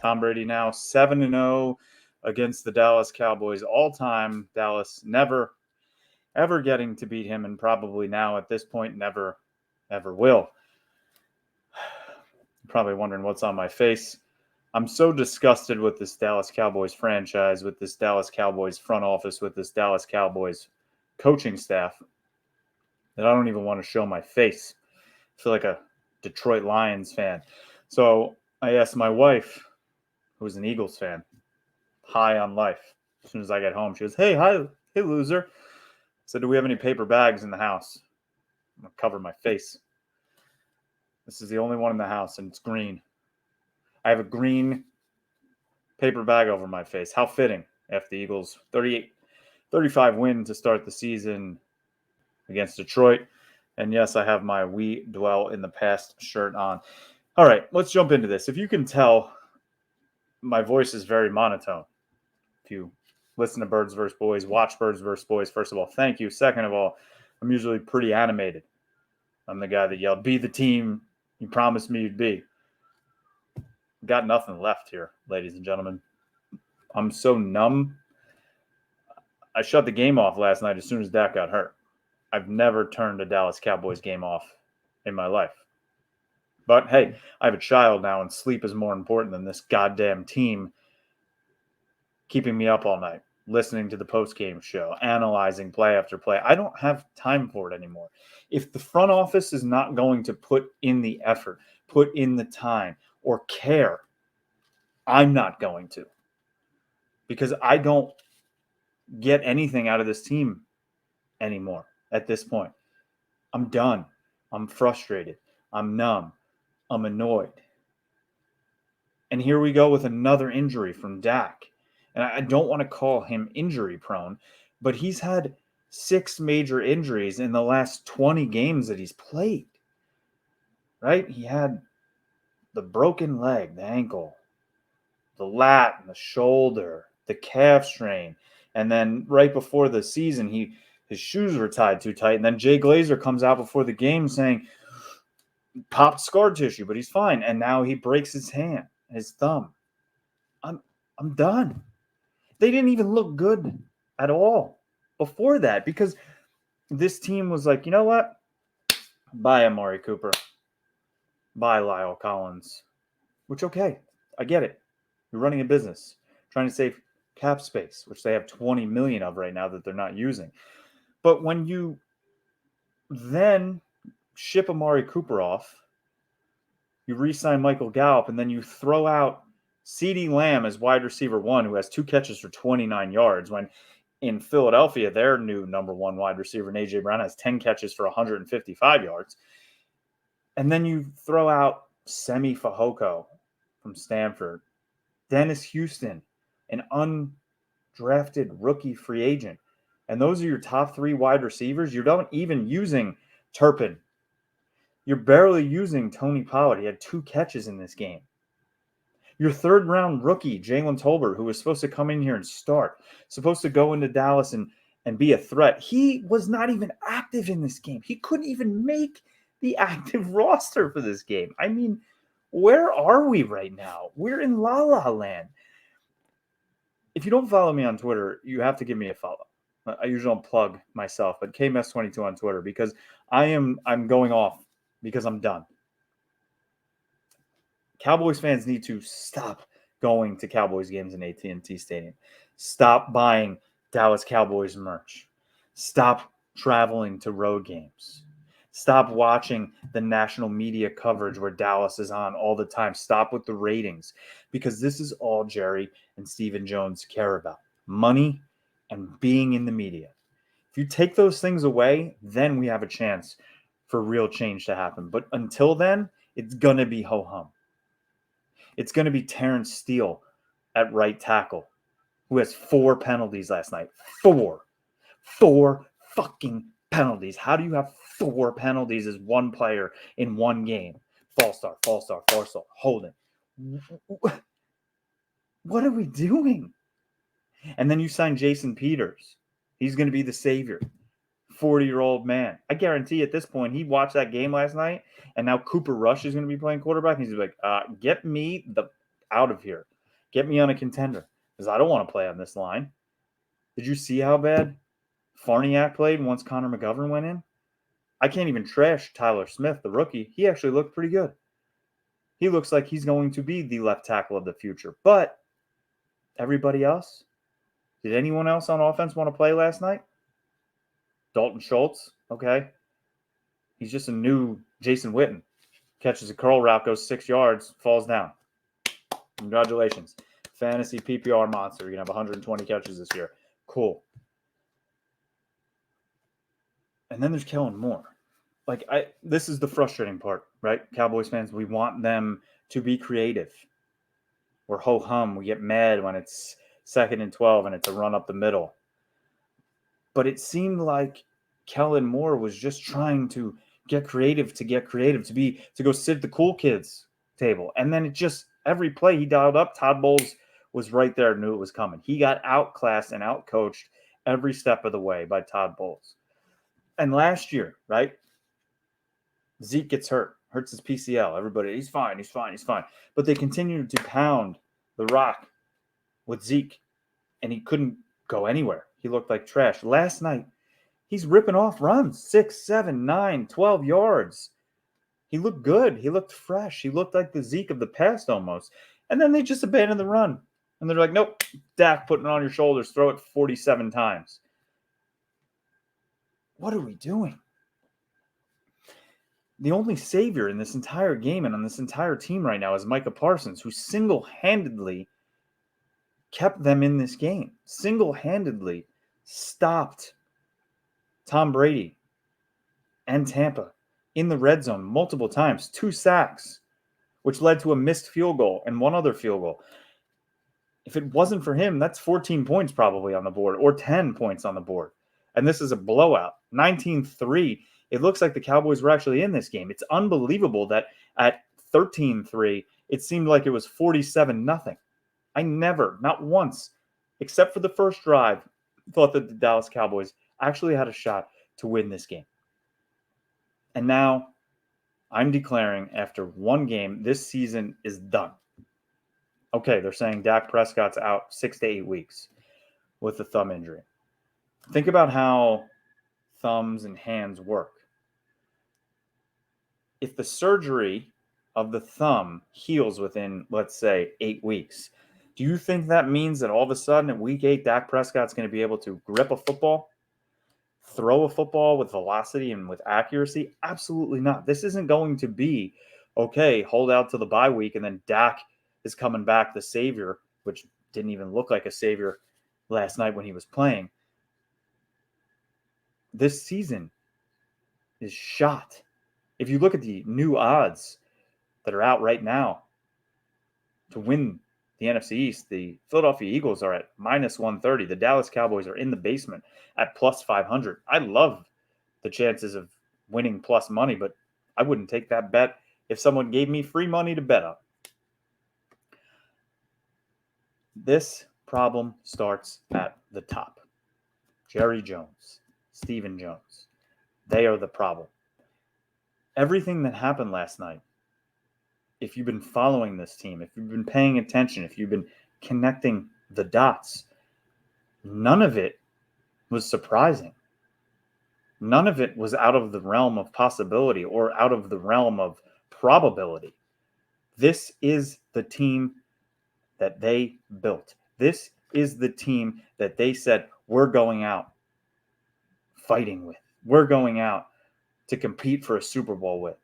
Tom Brady now 7-0 against the Dallas Cowboys. All-time Dallas, never, ever getting to beat him, and probably now at this point never, ever will. You're probably wondering what's on my face. I'm so disgusted with this Dallas Cowboys franchise, with this Dallas Cowboys front office, with this Dallas Cowboys coaching staff that I don't even want to show my face. I feel like a Detroit Lions fan. So I asked my wife, who's an Eagles fan, high on life. As soon as I get home, she goes, hey, loser. I said, do we have any paper bags in the house? I'm going to cover my face. This is the only one in the house, and it's green. I have a green paper bag over my face. How fitting after the Eagles' 35 win to start the season against Detroit. And yes, I have my We Dwell in the Past shirt on. All right, let's jump into this. If you can tell, my voice is very monotone. If you listen to Birds vs. Boys, watch Birds vs. Boys, first of all, thank you. Second of all, I'm usually pretty animated. I'm the guy that yelled, be the team you promised me you'd be. Got nothing left here, ladies and gentlemen. I'm so numb. I shut the game off last night as soon as Dak got hurt. I've never turned a Dallas Cowboys game off in my life. But hey, I have a child now, and sleep is more important than this goddamn team keeping me up all night, listening to the post-game show, analyzing play after play. I don't have time for it anymore. If the front office is not going to put in the effort, put in the time, or care, I'm not going to. Because I don't get anything out of this team anymore at this point. I'm done. I'm frustrated. I'm numb. I'm annoyed. And here we go with another injury from Dak. And I don't want to call him injury prone, but he's had 6 major injuries in the last 20 games that he's played. Right? He had the broken leg, the ankle, the lat and the shoulder, the calf strain. And then right before the season, his shoes were tied too tight. And then Jay Glazer comes out before the game saying, popped scar tissue, but he's fine. And now he breaks his hand, his thumb. I'm done. They didn't even look good at all before that, because this team was like, you know what? Bye, Amari Cooper. Bye, Lyle Collins. Which, okay, I get it. You're running a business, trying to save cap space, which they have 20 million of right now that they're not using. But when you then ship Amari Cooper off, you re-sign Michael Gallup, and then you throw out CeeDee Lamb as wide receiver 1, who has 2 catches for 29 yards, when in Philadelphia, their new number 1 wide receiver, and A.J. Brown, has 10 catches for 155 yards. And then you throw out Semi Fehoko from Stanford, Dennis Houston, an undrafted rookie free agent. And those are your top 3 wide receivers. You're not even using Turpin. You're barely using Tony Pollard. He had 2 catches in this game. Your 3rd-round rookie, Jalen Tolbert, who was supposed to come in here and start, supposed to go into Dallas and be a threat. He was not even active in this game. He couldn't even make the active roster for this game. I mean, where are we right now? We're in La La Land. If you don't follow me on Twitter, you have to give me a follow. I usually don't plug myself, but Kmess22 on Twitter, because I'm going off because I'm done. Cowboys fans need to stop going to Cowboys games in AT&T Stadium. Stop buying Dallas Cowboys merch. Stop traveling to road games. Stop watching the national media coverage where Dallas is on all the time. Stop with the ratings, because this is all Jerry and Stephen Jones care about: money and being in the media. If you take those things away, then we have a chance for real change to happen. But until then, it's going to be ho-hum. It's going to be Terrence Steele at right tackle, who has 4 penalties last night. 4 fucking penalties. How do you have 4 penalties as one player in one game? False start, holding. What are we doing? And then you sign Jason Peters. He's going to be the savior. 40-year-old man. I guarantee at this point, he watched that game last night, and now Cooper Rush is going to be playing quarterback. And he's like, get me out of here. Get me on a contender because I don't want to play on this line. Did you see how bad Farniak played once Connor McGovern went in? I can't even trash Tyler Smith, the rookie. He actually looked pretty good. He looks like he's going to be the left tackle of the future. But everybody else, did anyone else on offense want to play last night? Dalton Schultz, okay. He's just a new Jason Witten. Catches a curl route, goes 6 yards, falls down. Congratulations. Fantasy PPR monster. You're going to have 120 catches this year. Cool. And then there's Kellen Moore. This is the frustrating part, right? Cowboys fans, we want them to be creative. We're ho-hum. We get mad when it's 2nd and 12 and it's a run up the middle. But it seemed like Kellen Moore was just trying to get creative, to go sit at the cool kids table. And then it just, every play he dialed up, Todd Bowles was right there, knew it was coming. He got outclassed and outcoached every step of the way by Todd Bowles. And last year, right, Zeke gets hurts his PCL. Everybody, he's fine. But they continued to pound the rock with Zeke, and he couldn't go anywhere. He looked like trash. Last night, he's ripping off runs, 6, 7, 9, 12 yards. He looked good. He looked fresh. He looked like the Zeke of the past almost. And then they just abandoned the run. And they're like, nope, Dak, putting it on your shoulders, throw it 47 times. What are we doing? The only savior in this entire game and on this entire team right now is Micah Parsons, who single-handedly kept them in this game, single-handedly stopped Tom Brady and Tampa in the red zone multiple times, 2 sacks, which led to a missed field goal and 1 other field goal. If it wasn't for him, that's 14 points probably on the board or 10 points on the board. And this is a blowout, 19-3. It looks like the Cowboys were actually in this game. It's unbelievable that at 13-3, it seemed like it was 47-0. I never, not once, except for the first drive, thought that the Dallas Cowboys actually had a shot to win this game. And now I'm declaring after 1 game, this season is done. Okay, they're saying Dak Prescott's out 6 to 8 weeks with a thumb injury. Think about how thumbs and hands work. If the surgery of the thumb heals within, let's say, 8 weeks, do you think that means that all of a sudden at week 8, Dak Prescott's going to be able to grip a football, throw a football with velocity and with accuracy? Absolutely not. This isn't going to be, okay, hold out to the bye week and then Dak is coming back the savior, which didn't even look like a savior last night when he was playing. This season is shot. If you look at the new odds that are out right now to win the NFC East, the Philadelphia Eagles are at -130. The Dallas Cowboys are in the basement at +500. I love the chances of winning plus money, but I wouldn't take that bet if someone gave me free money to bet on. This problem starts at the top. Jerry Jones, Stephen Jones, they are the problem. Everything that happened last night, if you've been following this team, if you've been paying attention, if you've been connecting the dots, none of it was surprising. None of it was out of the realm of possibility or out of the realm of probability. This is the team that they built. This is the team that they said, we're going out fighting with. We're going out to compete for a Super Bowl with.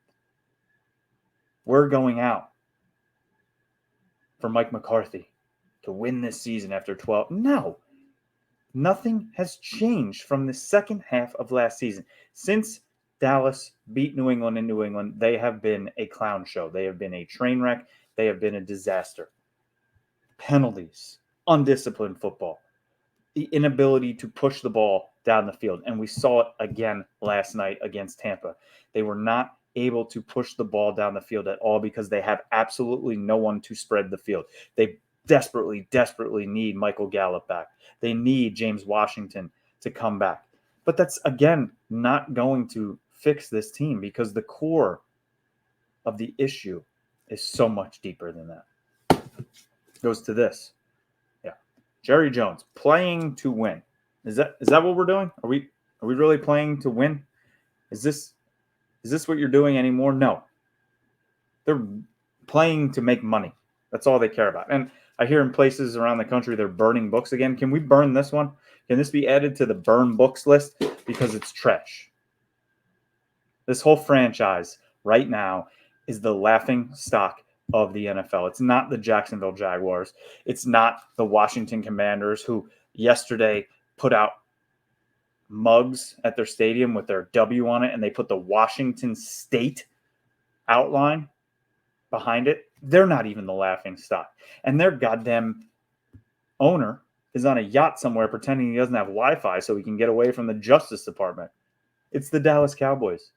We're going out for Mike McCarthy to win this season after 12. No, nothing has changed from the second half of last season. Since Dallas beat New England in New England, they have been a clown show. They have been a train wreck. They have been a disaster. Penalties, undisciplined football, the inability to push the ball down the field. And we saw it again last night against Tampa. They were not able to push the ball down the field at all because they have absolutely no one to spread the field. They desperately need Michael Gallup back. They need James Washington to come back. But that's, again, not going to fix this team because the core of the issue is so much deeper than that. It goes to this. Yeah. Jerry Jones playing to win. Is that what we're doing? Are we really playing to win? Is this what you're doing anymore? No. They're playing to make money. That's all they care about. And I hear in places around the country they're burning books again. Can we burn this one? Can this be added to the burn books list? Because it's trash. This whole franchise right now is the laughing stock of the NFL. It's not the Jacksonville Jaguars. It's not the Washington Commanders, who yesterday put out mugs at their stadium with their W on it, and they put the Washington State outline behind it. They're not even the laughing stock. And their goddamn owner is on a yacht somewhere pretending he doesn't have Wi-Fi so he can get away from the Justice Department. It's the Dallas Cowboys.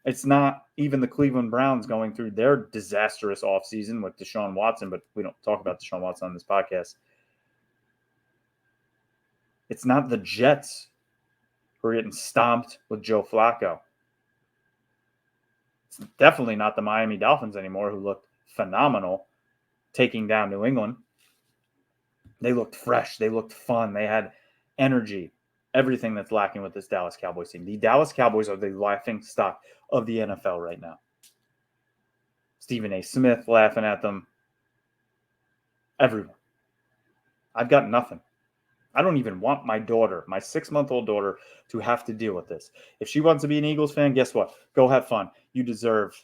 It's not even the Cleveland Browns going through their disastrous offseason with Deshaun Watson, but we don't talk about Deshaun Watson on this podcast. It's not the Jets who are getting stomped with Joe Flacco. It's definitely not the Miami Dolphins anymore, who looked phenomenal taking down New England. They looked fresh. They looked fun. They had energy. Everything that's lacking with this Dallas Cowboys team. The Dallas Cowboys are the laughing stock of the NFL right now. Stephen A. Smith laughing at them. Everyone. I've got nothing. I don't even want my daughter, my 6-month-old daughter, to have to deal with this. If she wants to be an Eagles fan, guess what? Go have fun. You deserve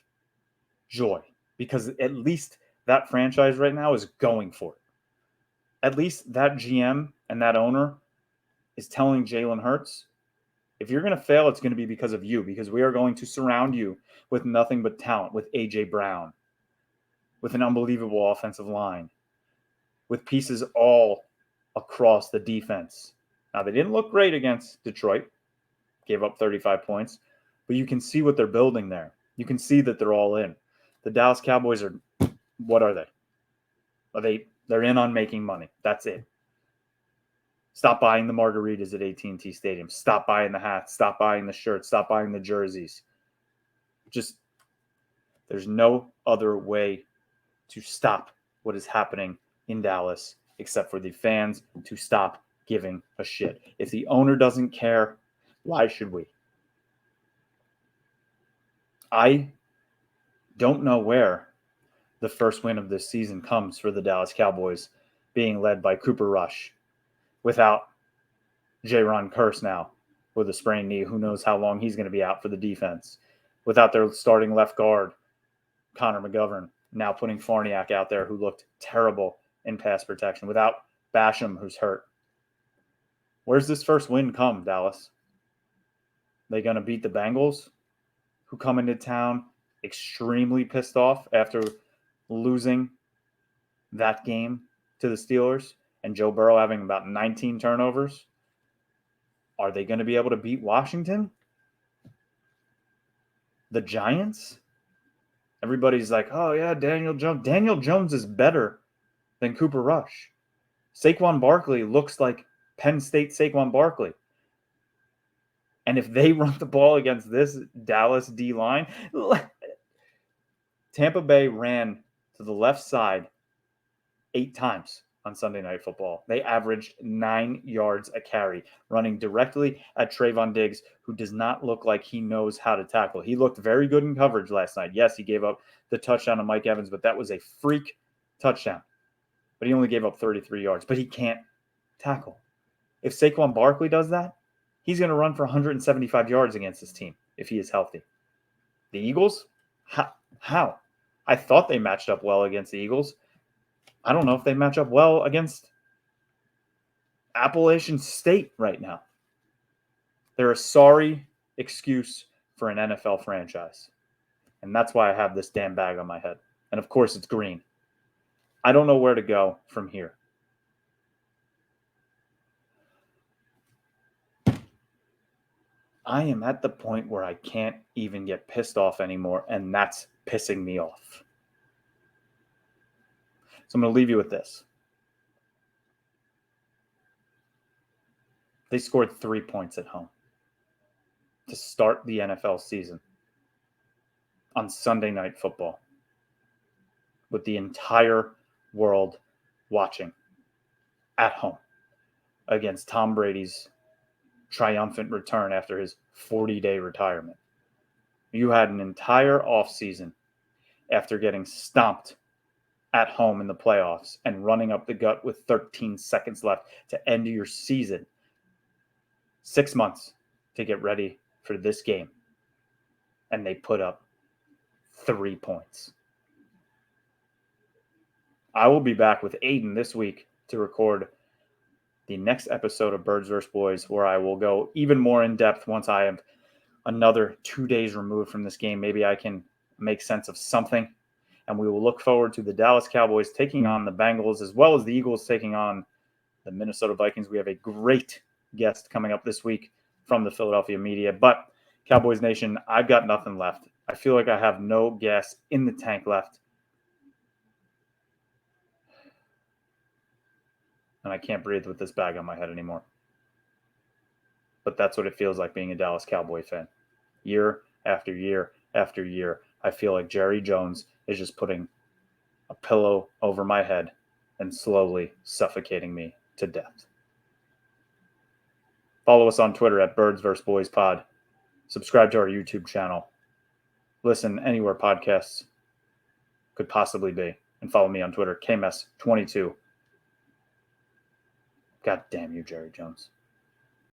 joy, because at least that franchise right now is going for it. At least that GM and that owner is telling Jalen Hurts, if you're going to fail, it's going to be because of you, because we are going to surround you with nothing but talent, with A.J. Brown, with an unbelievable offensive line, with pieces all across the defense. Now, they didn't look great against Detroit, gave up 35 points, but you can see what they're building there. You can see that they're all in. The Dallas Cowboys are, what are they? They're in on making money. That's it. Stop buying the margaritas at AT&T Stadium. Stop buying the hats. Stop buying the shirts. Stop buying the jerseys. Just, there's no other way to stop what is happening in Dallas except for the fans to stop giving a shit. If the owner doesn't care, why should we? I don't know where the first win of this season comes for the Dallas Cowboys, being led by Cooper Rush, without Jaron Kearse now with a sprained knee. Who knows how long he's going to be out for the defense. Without their starting left guard, Connor McGovern, now putting Farniak out there, who looked terrible in pass protection. Without Basham, who's hurt. Where's this first win come, Dallas? They going to beat the Bengals, who come into town extremely pissed off after losing that game to the Steelers and Joe Burrow having about 19 turnovers? Are they going to be able to beat Washington? The Giants? Everybody's like, oh, yeah, Daniel Jones. Daniel Jones is better than Cooper Rush. Saquon Barkley looks like Penn State Saquon Barkley. And if they run the ball against this Dallas D-line, Tampa Bay ran to the left side 8 times on Sunday Night Football. They averaged 9 yards a carry, running directly at Trayvon Diggs, who does not look like he knows how to tackle. He looked very good in coverage last night. Yes, he gave up the touchdown to Mike Evans, but that was a freak touchdown. But he only gave up 33 yards. But he can't tackle. If Saquon Barkley does that, he's going to run for 175 yards against this team if he is healthy. The Eagles? How? I thought they matched up well against the Eagles. I don't know if they match up well against Appalachian State right now. They're a sorry excuse for an NFL franchise. And that's why I have this damn bag on my head. And of course, it's green. I don't know where to go from here. I am at the point where I can't even get pissed off anymore, and that's pissing me off. So I'm going to leave you with this. They scored 3 points at home. to start the NFL season on Sunday Night Football with the entire world watching at home against Tom Brady's triumphant return after his 40-day retirement. You had an entire offseason after getting stomped at home in the playoffs and running up the gut with 13 seconds left to end your season. 6 months to get ready for this game. And they put up 3 points. I will be back with Aiden this week to record the next episode of Birds vs. Boys, where I will go even more in depth once I am another 2 days removed from this game. Maybe I can make sense of something. And we will look forward to the Dallas Cowboys taking on the Bengals, as well as the Eagles taking on the Minnesota Vikings. We have a great guest coming up this week from the Philadelphia media. But Cowboys Nation, I've got nothing left. I feel like I have no gas in the tank left. And I can't breathe with this bag on my head anymore. But that's what it feels like being a Dallas Cowboy fan. Year after year after year, I feel like Jerry Jones is just putting a pillow over my head and slowly suffocating me to death. Follow us on Twitter at Birds vs. Boys Pod. Subscribe to our YouTube channel. Listen anywhere podcasts could possibly be. And follow me on Twitter, Kmess22. God damn you, Jerry Jones.